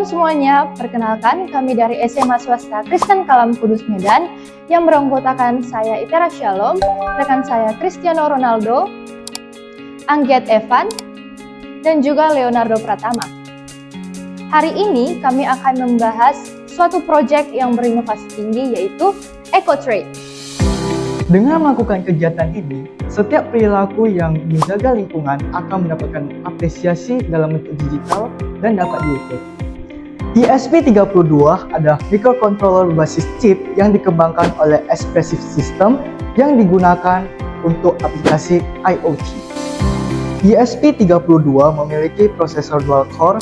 semuanya, perkenalkan kami dari SMA Swasta Kristen Kalam Kudus Medan yang beranggotakan saya Itera Shalom, rekan saya Cristiano Ronaldo, Anggiat Evan, dan juga Leonardo Pratama. Hari ini kami akan membahas suatu proyek yang berinovasi tinggi yaitu EcoTrade. Dengan melakukan kegiatan ini, setiap perilaku yang menjaga lingkungan akan mendapatkan apresiasi dalam bentuk digital dan dapat diukur. ESP32 adalah microcontroller berbasis chip yang dikembangkan oleh Espressif System yang digunakan untuk aplikasi IoT. ESP32 memiliki prosesor dual core,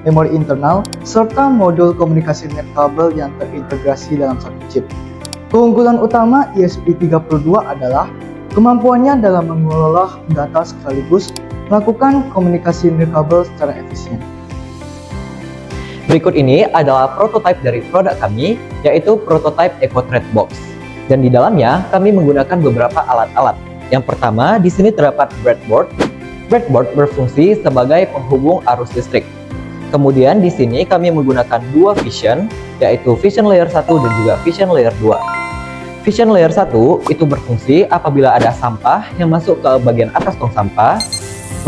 memori internal, serta modul komunikasi nirkabel yang terintegrasi dalam satu chip. Keunggulan utama ESP32 adalah kemampuannya dalam mengelola data sekaligus melakukan komunikasi nirkabel secara efisien. Berikut ini adalah prototipe dari produk kami, yaitu prototipe EcoTrade Box. Dan di dalamnya kami menggunakan beberapa alat-alat. Yang pertama, di sini terdapat breadboard. Breadboard berfungsi sebagai penghubung arus listrik. Kemudian di sini kami menggunakan dua Vision, yaitu Vision Layer 1 dan juga Vision Layer 2. Vision Layer 1 itu berfungsi apabila ada sampah yang masuk ke bagian atas tong sampah,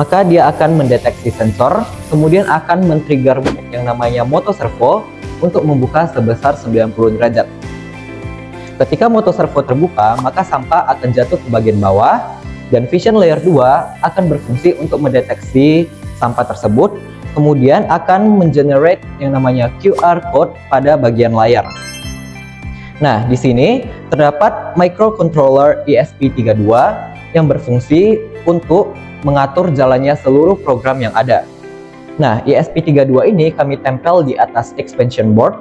maka dia akan mendeteksi sensor, kemudian akan men-trigger yang namanya moto servo untuk membuka sebesar 90 derajat. Ketika moto servo terbuka, maka sampah akan jatuh ke bagian bawah, dan Vision Layer 2 akan berfungsi untuk mendeteksi sampah tersebut, kemudian akan mengenerate yang namanya QR code pada bagian layar. Nah, di sini terdapat microcontroller ESP32 yang berfungsi untuk mengatur jalannya seluruh program yang ada. Nah, ESP32 ini kami tempel di atas expansion board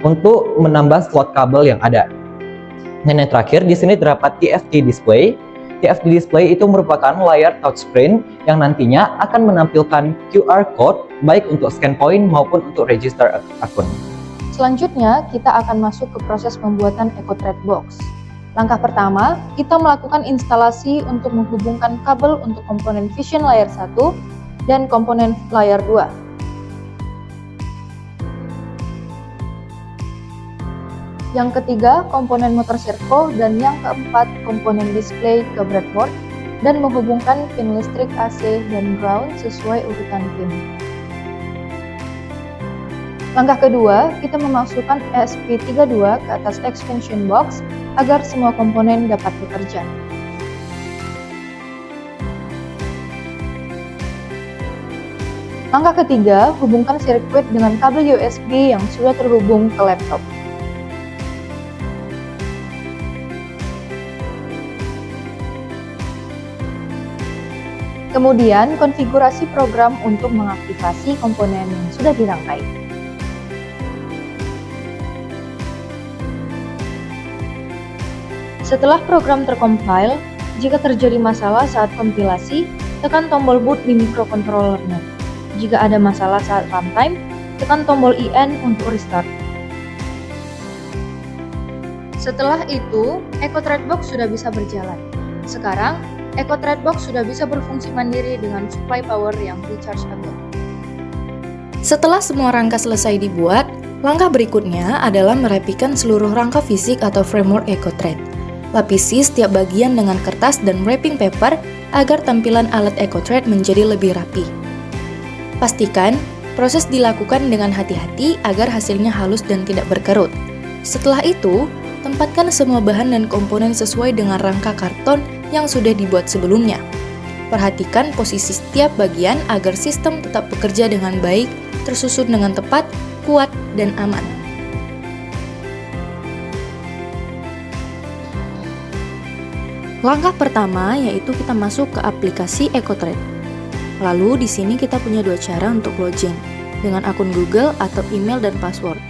untuk menambah slot kabel yang ada. Dan yang terakhir, di sini terdapat TFT display. TFT display itu merupakan layar touchscreen yang nantinya akan menampilkan QR code baik untuk scan point maupun untuk register akun. Selanjutnya, kita akan masuk ke proses pembuatan EcoTrade Box. Langkah pertama, kita melakukan instalasi untuk menghubungkan kabel untuk komponen Vision Layer 1 dan komponen Layer 2. Yang ketiga, komponen motor servo, dan yang keempat, komponen display ke breadboard dan menghubungkan pin listrik AC dan ground sesuai urutan pin. Langkah kedua, kita memasukkan ESP32 ke atas expansion box agar semua komponen dapat bekerja. Langkah ketiga, hubungkan sirkuit dengan kabel USB yang sudah terhubung ke laptop. Kemudian, konfigurasi program untuk mengaktifasi komponen yang sudah dirangkai. Setelah program tercompile, jika terjadi masalah saat kompilasi, tekan tombol boot di microcontrollernya. Jika ada masalah saat runtime, tekan tombol IN untuk restart. Setelah itu, EcoTrade Box sudah bisa berjalan. Sekarang, EcoTrade Box sudah bisa berfungsi mandiri dengan supply power yang rechargeable. Setelah semua rangka selesai dibuat, langkah berikutnya adalah merapikan seluruh rangka fisik atau framework EcoTrade. Lapisi setiap bagian dengan kertas dan wrapping paper agar tampilan alat EcoTrade menjadi lebih rapi. Pastikan proses dilakukan dengan hati-hati agar hasilnya halus dan tidak berkerut. Setelah itu, tempatkan semua bahan dan komponen sesuai dengan rangka karton yang sudah dibuat sebelumnya. Perhatikan posisi setiap bagian agar sistem tetap bekerja dengan baik, tersusun dengan tepat, kuat, dan aman. Langkah pertama yaitu kita masuk ke aplikasi EcoTrade. Lalu di sini kita punya dua cara untuk login, dengan akun Google atau email dan password.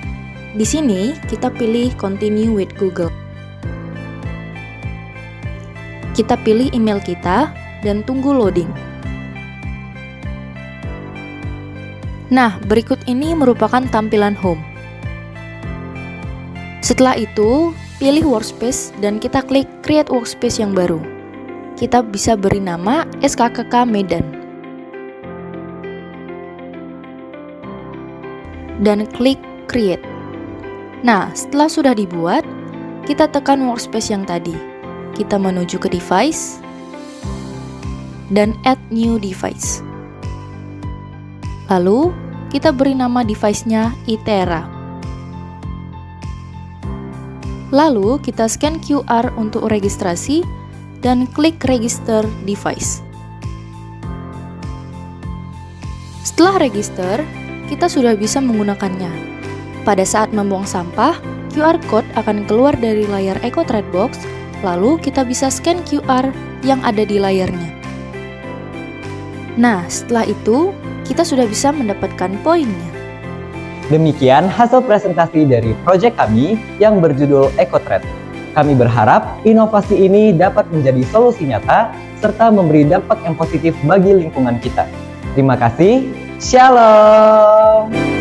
Di sini kita pilih Continue with Google. Kita pilih email kita dan tunggu loading. Nah, berikut ini merupakan tampilan home. Setelah itu, pilih workspace dan kita klik create workspace yang baru. Kita bisa beri nama SKKK Medan. dan klik Create. Nah, setelah sudah dibuat, kita tekan workspace yang tadi. Kita menuju ke Device dan Add New Device. Lalu, kita beri nama device-nya Itera. Lalu, kita scan QR untuk registrasi dan klik Register Device. Setelah register, kita sudah bisa menggunakannya. Pada saat membuang sampah, QR Code akan keluar dari layar EcoTrade Box, lalu kita bisa scan QR yang ada di layarnya. Nah, setelah itu, kita sudah bisa mendapatkan poinnya. Demikian hasil presentasi dari proyek kami yang berjudul EcoTrade. Kami berharap inovasi ini dapat menjadi solusi nyata serta memberi dampak yang positif bagi lingkungan kita. Terima kasih. Shalom.